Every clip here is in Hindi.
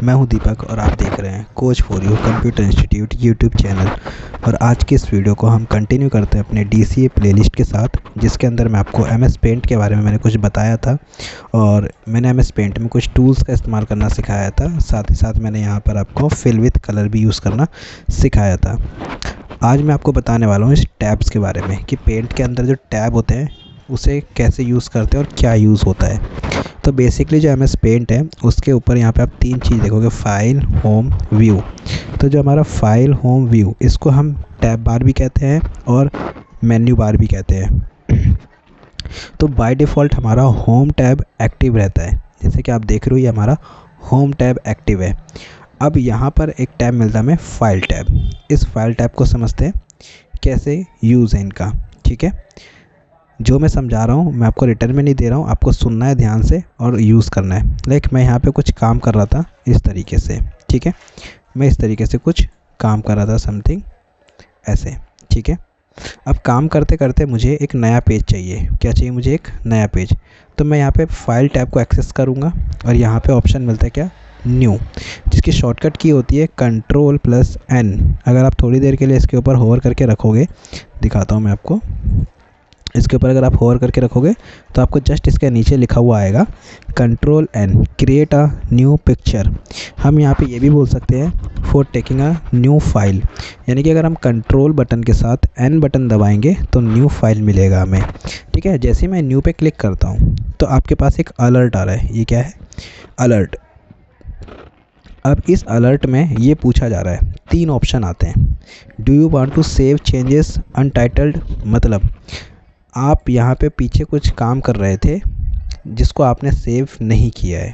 मैं हूं दीपक और आप देख रहे हैं coach for you computer institute YouTube channel. और आज की इस वीडियो को हम कंटिन्यू करते हैं अपने DCA प्लेलिस्ट के साथ, जिसके अंदर मैं आपको MS पेंट के बारे में मैंने कुछ बताया था और मैंने MS पेंट में कुछ टूल्स का इस्तेमाल करना सिखाया था। साथ ही साथ मैंने यहाँ पर आपको फिल विथ कलर भी यूज़ करना सिखाया था। आज मैं आपको बताने वाला हूँ इस टैब्स के बारे में कि पेंट के अंदर जो टैब होते हैं उसे कैसे यूज़ करते हैं और क्या यूज़ होता है। तो बेसिकली जो MS पेंट है उसके ऊपर यहाँ पे आप तीन चीज़ देखोगे, फाइल, होम, व्यू। तो जो हमारा फाइल, होम, व्यू, इसको हम टैब बार भी कहते हैं और मेन्यू बार भी कहते हैं। तो बाय डिफ़ॉल्ट हमारा होम टैब एक्टिव रहता है, जैसे कि आप देख रहे हो ये हमारा होम टैब एक्टिव है। अब यहाँ पर एक टैब मिलता है हमें फाइल टैब। इस फाइल टैब को समझते हैं कैसे यूज़ है इनका, ठीक है। जो मैं समझा रहा हूँ मैं आपको रिटर्न में नहीं दे रहा हूँ, आपको सुनना है ध्यान से और यूज़ करना है। लाइक मैं यहाँ पे कुछ काम कर रहा था इस तरीके से, ठीक है। मैं इस तरीके से कुछ काम कर रहा था, समथिंग ऐसे, ठीक है। अब काम करते करते मुझे एक नया पेज चाहिए। क्या चाहिए मुझे? एक नया पेज। तो मैं यहाँ पे फाइल टैब को एक्सेस करूँगा और यहाँ पे ऑप्शन मिलता है क्या? न्यू, जिसकी शॉर्टकट की होती है Ctrl+N। अगर आप थोड़ी देर के लिए इसके ऊपर होवर करके रखोगे, दिखाता हूँ मैं आपको। इसके ऊपर अगर आप होवर करके रखोगे तो आपको जस्ट इसके नीचे लिखा हुआ आएगा Ctrl+N, create a new picture. हम यहाँ पे ये भी बोल सकते हैं for taking a new file, यानी कि अगर हम कंट्रोल बटन के साथ N बटन दबाएंगे तो न्यू फाइल मिलेगा हमें, ठीक है। जैसे ही मैं न्यू पे क्लिक करता हूँ तो आपके पास एक अलर्ट आ रहा है। ये क्या है? अलर्ट। अब इस अलर्ट में ये पूछा जा रहा है, तीन ऑप्शन आते हैं। Do you want to save changes untitled, मतलब आप यहाँ पे पीछे कुछ काम कर रहे थे जिसको आपने सेव नहीं किया है,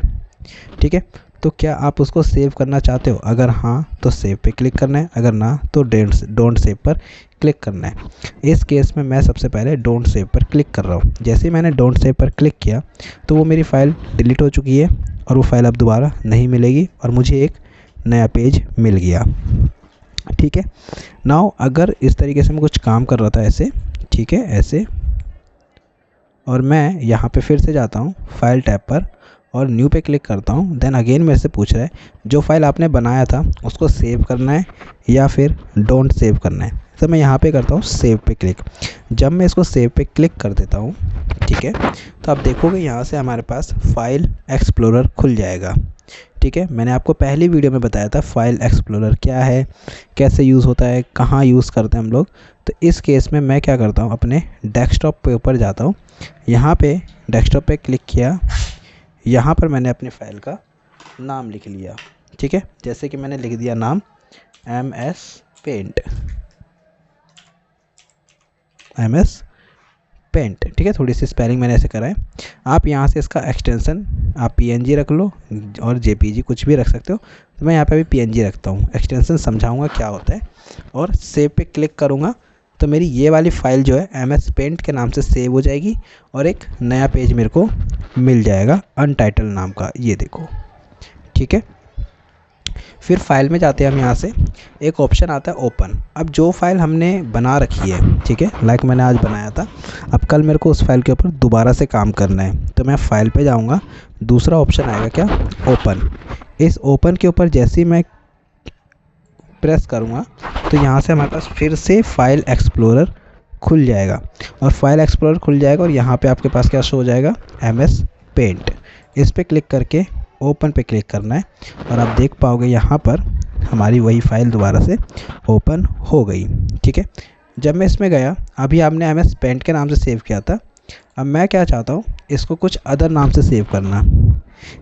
ठीक है। तो क्या आप उसको सेव करना चाहते हो? अगर हाँ तो सेव पे क्लिक करना है, अगर ना तो डोंट सेव पर क्लिक करना है। इस केस में मैं सबसे पहले डोंट सेव पर क्लिक कर रहा हूँ। जैसे ही मैंने डोंट सेव पर क्लिक किया तो वो मेरी फ़ाइल डिलीट हो चुकी है और वो फाइल अब दोबारा नहीं मिलेगी और मुझे एक नया पेज मिल गया, ठीक है। नाउ अगर इस तरीके से मैं कुछ काम कर रहा था ऐसे, ठीक है, ऐसे, और मैं यहाँ पे फिर से जाता हूँ फाइल टैब पर और न्यू पे क्लिक करता हूँ, देन अगेन मेरे से पूछ रहा है जो फाइल आपने बनाया था उसको सेव करना है या फिर डोंट सेव करना है। तो मैं यहाँ पे करता हूँ सेव पे क्लिक। जब मैं इसको सेव पे क्लिक कर देता हूँ, ठीक है, तो आप देखोगे यहाँ से हमारे पास फाइल एक्सप्लोरर खुल जाएगा, ठीक है। मैंने आपको पहली वीडियो में बताया था फाइल एक्सप्लोरर क्या है, कैसे यूज़ होता है, कहाँ यूज़ करते हैं हम लोग। तो इस केस में मैं क्या करता हूँ, अपने डेस्कटॉप पे ऊपर जाता हूँ, यहाँ पे डेस्कटॉप पे क्लिक किया, यहाँ पर मैंने अपनी फ़ाइल का नाम लिख लिया, ठीक है। जैसे कि मैंने लिख दिया नाम MS पेंट, ठीक है। थोड़ी सी स्पेलिंग मैंने ऐसे करा है। आप यहाँ से इसका एक्सटेंशन आप PNG रख लो और JPG कुछ भी रख सकते हो। तो मैं यहाँ पे अभी PNG रखता हूँ। एक्सटेंशन समझाऊँगा क्या होता है और सेव पे क्लिक करूँगा तो मेरी ये वाली फ़ाइल जो है MS पेंट के नाम से सेव हो जाएगी और एक नया पेज मेरे को मिल जाएगा अनटाइटल नाम का, ये देखो, ठीक है। फिर फाइल में जाते हैं हम, यहाँ से एक ऑप्शन आता है ओपन। अब जो फाइल हमने बना रखी है, ठीक है, लाइक मैंने आज बनाया था, अब कल मेरे को उस फाइल के ऊपर दोबारा से काम करना है, तो मैं फाइल पे जाऊँगा, दूसरा ऑप्शन आएगा क्या? ओपन। इस ओपन के ऊपर जैसे ही मैं प्रेस करूँगा तो यहाँ से हमारे पास फिर से फाइल एक्सप्लोरर खुल जाएगा और फाइल एक्सप्लोरर खुल जाएगा और यहाँ पे आपके पास क्या शो हो जाएगा? MS paint. इस पे क्लिक करके ओपन पे क्लिक करना है और आप देख पाओगे यहाँ पर हमारी वही फाइल दोबारा से ओपन हो गई, ठीक है। जब मैं इसमें गया, अभी आपने MS पेंट के नाम से सेव किया था, अब मैं क्या चाहता हूँ, इसको कुछ अदर नाम से सेव करना,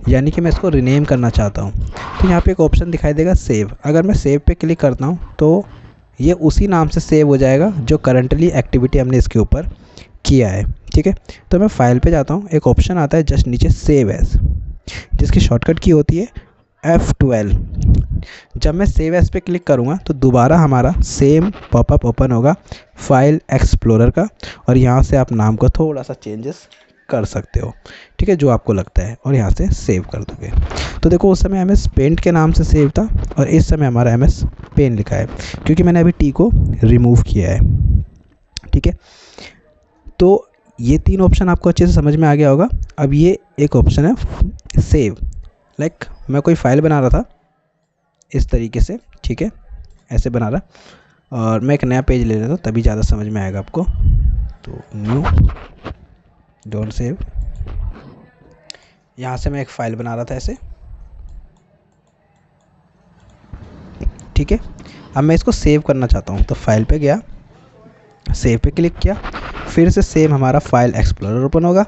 यानी कि मैं इसको रीनेम करना चाहता हूँ। तो यहाँ पे एक ऑप्शन दिखाई देगा सेव। अगर मैं सेव पे क्लिक करता हूँ तो ये उसी नाम से सेव हो जाएगा जो करंटली एक्टिविटी हमने इसके ऊपर किया है, ठीक है। तो मैं फाइल पे जाता हूँ, एक ऑप्शन आता है जस्ट नीचे सेव एज़, जिसकी शॉर्टकट की होती है F12। जब मैं सेव एज़ पे क्लिक करूँगा तो दोबारा हमारा सेम पॉपअप ओपन होगा फाइल एक्सप्लोरर का और यहाँ से आप नाम को थोड़ा सा चेंजेस कर सकते हो, ठीक है, जो आपको लगता है, और यहाँ से सेव कर दोगे। तो देखो उस समय MS पेंट के नाम से सेव था और इस समय हमारा MS पेन लिखा है क्योंकि मैंने अभी T को रिमूव किया है, ठीक है। तो ये तीन ऑप्शन आपको अच्छे से समझ में आ गया होगा। अब ये एक ऑप्शन है सेव, लाइक मैं कोई फ़ाइल बना रहा था इस तरीके से, ठीक है, ऐसे बना रहा। और मैं एक नया पेज ले लेता हूँ तभी ज़्यादा समझ में आएगा आपको। तो न्यू, डोंट सेव, यहाँ से मैं एक फ़ाइल बना रहा था ऐसे, ठीक है। अब मैं इसको सेव करना चाहता हूँ, तो फाइल पे गया, सेव पे क्लिक किया, फिर से सेम हमारा फाइल एक्सप्लोरर ओपन होगा,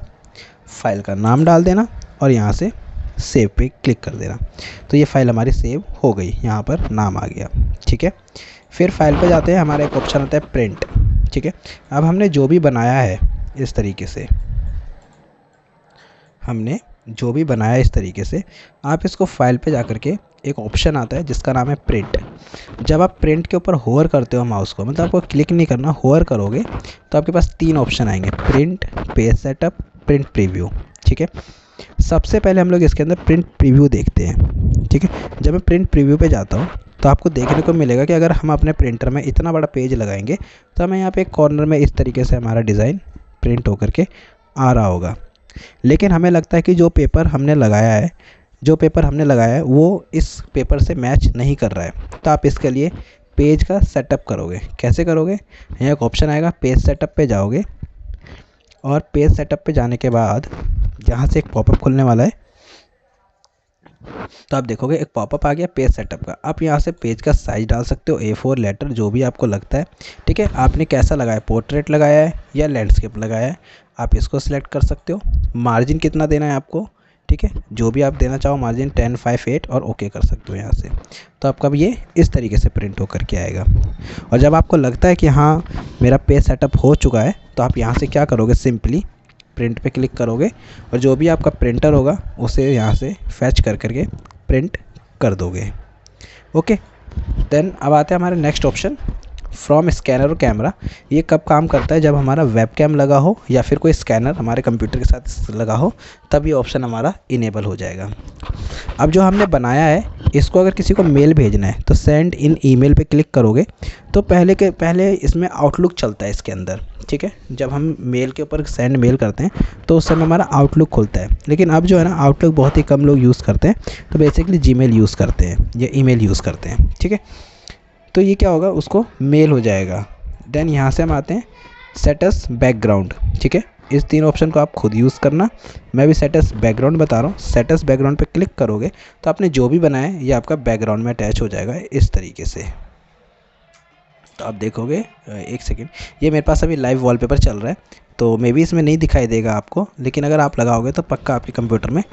फाइल का नाम डाल देना और यहाँ से सेव पे क्लिक कर देना। तो ये फाइल हमारी सेव हो गई, यहाँ पर नाम आ गया, ठीक है। फिर फाइल पे जाते हैं, हमारा एक ऑप्शन आता है प्रिंट, ठीक है। अब हमने जो भी बनाया है इस तरीके से, हमने जो भी बनाया इस तरीके से, आप इसको फाइल पे जा कर के एक ऑप्शन आता है जिसका नाम है प्रिंट। जब आप प्रिंट के ऊपर होवर करते हो माउस को, मतलब आपको क्लिक नहीं करना, होवर करोगे तो आपके पास 3 ऑप्शन आएंगे, print, page setup, print preview, ठीक है। सबसे पहले हम लोग इसके अंदर प्रिंट प्रीव्यू देखते हैं, ठीक है। जब मैं प्रिंट प्रीव्यू पे जाता हूँ तो आपको देखने को मिलेगा कि अगर हम अपने प्रिंटर में इतना बड़ा पेज लगाएंगे तो हमें यहाँ पे एक कॉर्नर में इस तरीके से हमारा डिज़ाइन प्रिंट होकर के आ रहा होगा। लेकिन हमें लगता है कि जो पेपर हमने लगाया है वो इस पेपर से मैच नहीं कर रहा है, तो आप इसके लिए पेज का सेटअप करोगे। कैसे करोगे? यहाँ एक ऑप्शन आएगा, पेज सेटअप पे जाओगे और पेज सेटअप पे जाने के बाद यहाँ से एक पॉपअप खुलने वाला है, तो आप देखोगे एक पॉपअप आ गया पेज सेटअप का। आप यहाँ से पेज का साइज डाल सकते हो, A4 लेटर जो भी आपको लगता है, ठीक है। आपने कैसा लगाया, पोर्ट्रेट लगाया है या लैंडस्केप लगाया है, आप इसको सिलेक्ट कर सकते हो। मार्जिन कितना देना है आपको, ठीक है, जो भी आप देना चाहो मार्जिन 10, 5, 8 और ओके कर सकते हो यहाँ से। तो आपका ये इस तरीके से प्रिंट होकर के आएगा। और जब आपको लगता है कि हाँ मेरा पेज सेटअप हो चुका है, तो आप यहाँ से क्या करोगे, सिंपली प्रिंट पे क्लिक करोगे और जो भी आपका प्रिंटर होगा उसे यहाँ से फैच कर करके प्रिंट कर दोगे। ओके, देन अब आते हैं हमारे नेक्स्ट ऑप्शन, फ्रॉम स्कैनर और कैमरा। ये कब काम करता है, जब हमारा वेब कैम लगा हो या फिर कोई स्कैनर हमारे कंप्यूटर के साथ लगा हो, तब ये ऑप्शन हमारा इनेबल हो जाएगा। अब जो हमने बनाया है इसको अगर किसी को मेल भेजना है तो सेंड इन ईमेल पे क्लिक करोगे तो पहले इसमें आउटलुक चलता है इसके अंदर, ठीक है। जब हम मेल के ऊपर सेंड मेल करते हैं तो उस समय हमारा आउटलुक खुलता है। लेकिन अब जो है ना, आउटलुक बहुत ही कम लोग यूज़ करते हैं, तो बेसिकली जीमेल यूज़ करते हैं या ईमेल यूज़ करते हैं, ठीक है। तो ये क्या होगा, उसको मेल हो जाएगा। देन यहाँ से हम आते हैं सेटस बैकग्राउंड, ठीक है। इस 3 ऑप्शन को आप खुद यूज़ करना, मैं भी सेटस बैकग्राउंड बता रहा हूँ। सेटस बैकग्राउंड पे क्लिक करोगे तो आपने जो भी बनाया है ये आपका बैकग्राउंड में अटैच हो जाएगा इस तरीके से। तो आप देखोगे, एक सेकेंड, ये मेरे पास अभी लाइव वॉलपेपर चल रहा है तो मे बी इसमें नहीं दिखाई देगा आपको, लेकिन अगर आप लगाओगे तो पक्का आपके कंप्यूटर में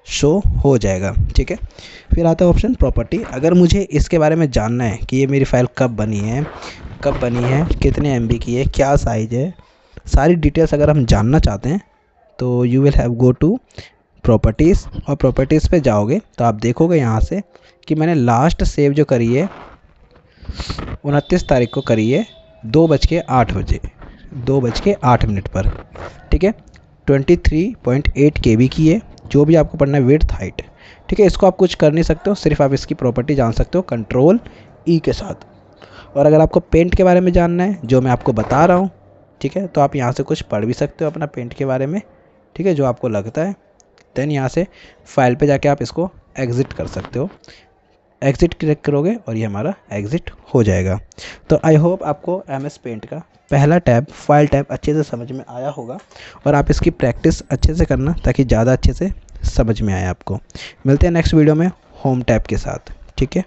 शो हो जाएगा, ठीक है। फिर आता है ऑप्शन प्रॉपर्टी। अगर मुझे इसके बारे में जानना है कि ये मेरी फ़ाइल कब बनी है, कितने MB की है, क्या साइज़ है, सारी डिटेल्स अगर हम जानना चाहते हैं तो you will have go to properties. और प्रॉपर्टीज़ पे जाओगे तो आप देखोगे यहाँ से कि मैंने लास्ट सेव जो करी है 29 तारीख को करी है 2:08 पर, ठीक है। 23.8 KB की है, जो भी आपको पढ़ना है विड्थ हाइट, ठीक है। इसको आप कुछ कर नहीं सकते हो, सिर्फ आप इसकी प्रॉपर्टी जान सकते हो Ctrl E के साथ। और अगर आपको पेंट के बारे में जानना है जो मैं आपको बता रहा हूँ, ठीक है, तो आप यहाँ से कुछ पढ़ भी सकते हो अपना पेंट के बारे में, ठीक है, जो आपको लगता है। देन यहाँ से फाइल पे जाके आप इसको एग्ज़िट कर सकते हो। एग्ज़िट क्लिक करोगे और ये हमारा एग्ज़िट हो जाएगा। तो आई होप आपको MS पेंट का पहला टैब, फाइल टैब अच्छे से समझ में आया होगा और आप इसकी प्रैक्टिस अच्छे से करना ताकि ज़्यादा अच्छे से समझ में आए आपको। मिलते हैं नेक्स्ट वीडियो में होम टैब के साथ, ठीक है।